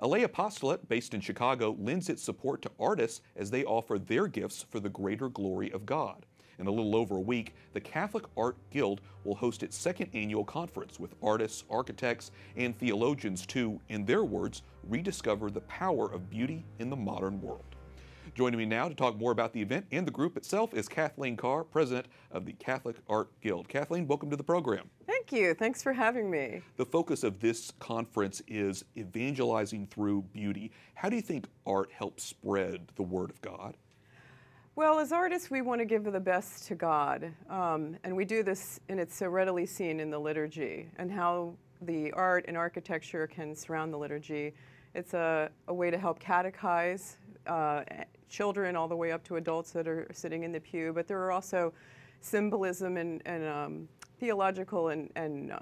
LA Apostolate, based in Chicago, lends its support to artists as they offer their gifts for the greater glory of God. In a little over a week, the Catholic Art Guild will host its second annual conference with artists, architects, and theologians to, in their words, rediscover the power of beauty in the modern world. Joining me now to talk more about the event and the group itself is Kathleen Carr, president of the Catholic Art Guild. Kathleen, welcome to the program. Thank you. Thanks for having me. The focus of this conference is evangelizing through beauty. How do you think art helps spread the Word of God? Well, as artists, we want to give the best to God, and we do this, and it's so readily seen in the liturgy, and how the art and architecture can surround the liturgy. It's a way to help catechize children all the way up to adults that are sitting in the pew, but there are also symbolism and theological and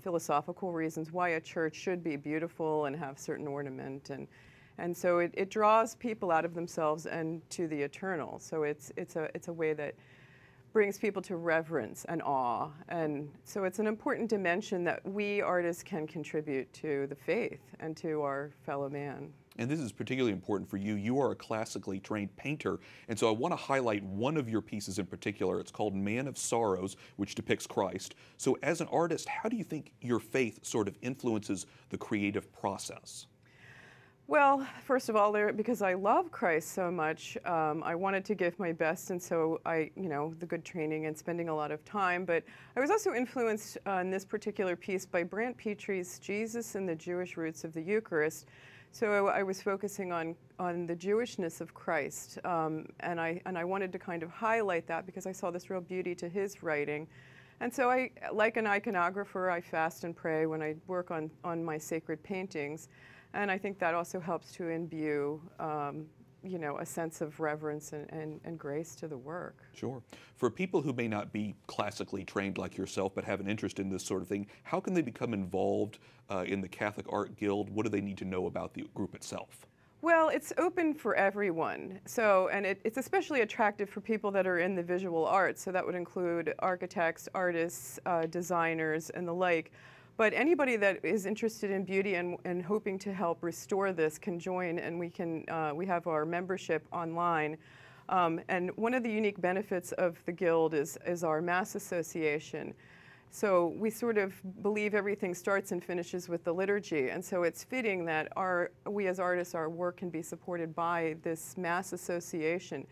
philosophical reasons why a church should be beautiful and have certain ornament, and so it draws people out of themselves and to the eternal. So it's a way that brings people to reverence and awe, and so it's an important dimension that we artists can contribute to the faith and to our fellow man. And this is particularly important for you. You are a classically trained painter, and so I want to highlight one of your pieces in particular. It's called Man of Sorrows, which depicts Christ. So as an artist, how do you think your faith sort of influences the creative process? Well, first of all, because I love Christ so much, I wanted to give my best, and so the good training and spending a lot of time. But I was also influenced in this particular piece by Brant Petre's Jesus and the Jewish Roots of the Eucharist. So I was focusing on the Jewishness of Christ, and I wanted to kind of highlight that because I saw this real beauty to his writing. And so I, like an iconographer, I fast and pray when I work on my sacred paintings. And I think that also helps to imbue, a sense of reverence and grace to the work. Sure. For people who may not be classically trained like yourself but have an interest in this sort of thing, how can they become involved in the Catholic Art Guild? What do they need to know about the group itself? Well, it's open for everyone. So, and it's especially attractive for people that are in the visual arts. So that would include architects, artists, designers, and the like. But anybody that is interested in beauty and hoping to help restore this can join, and we have our membership online. And one of the unique benefits of the Guild is our Mass Association. So we sort of believe everything starts and finishes with the liturgy, and so it's fitting that we as artists, our work can be supported by this Mass Association.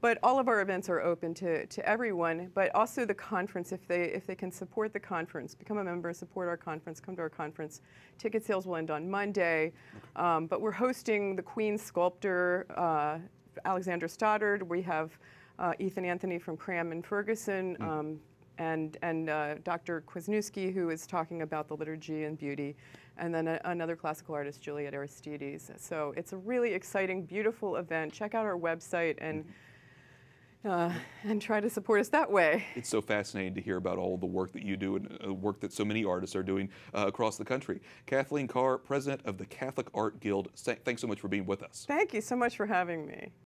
But all of our events are open to everyone, but also the conference, if they can support the conference, become a member, support our conference, come to our conference. Ticket sales will end on Monday, but we're hosting the Queen's sculptor, Alexandra Stoddard. We have Ethan Anthony from Cram and Ferguson, and Dr. Kwasniewski, who is talking about the liturgy and beauty, and then another classical artist, Juliet Aristides. So it's a really exciting, beautiful event. Check out our website and try to support us that way. It's so fascinating to hear about all the work that you do and work that so many artists are doing across the country. Kathleen Carr, president of the Catholic Art Guild, thanks so much for being with us. Thank you so much for having me.